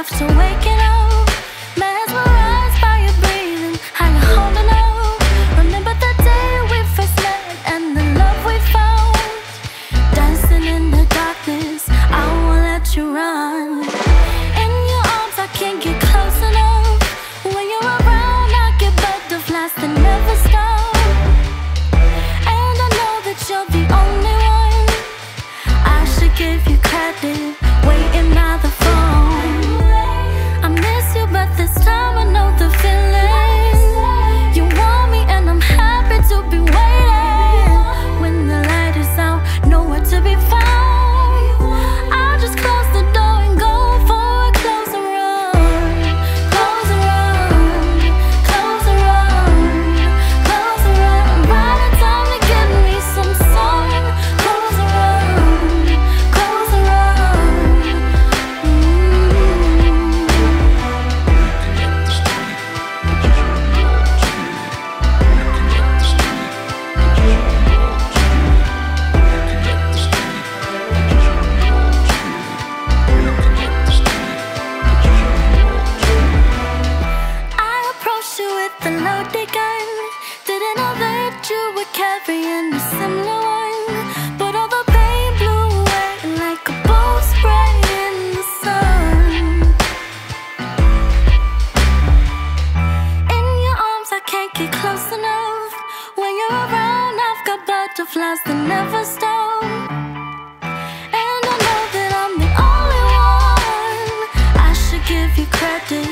after waking up, mesmerized by your breathing, how you're holding up. Remember the day we first met and the love we found. Dancing in the darkness, I won't let you run. In your arms I can't get close enough. When you're around I get butterflies that never stop. And I know that you're the only one. I should give you credit, waiting by the phone. I miss you but this time I know the feeling. You want me and I'm happy to be waiting. When the light is out, nowhere to be found, I'll just close the door and go for a close and run. Close and run, close and run, close and run. By the time to get me some sun. Close and run, close and run. I approached you with the loaded gun. Didn't know that you were carrying a similar one. But all the pain blew away like a bolt spray in the sun. In your arms I can't get close enough. When you're around I've got butterflies that never stop. And I know that I'm the only one. I should give you credit,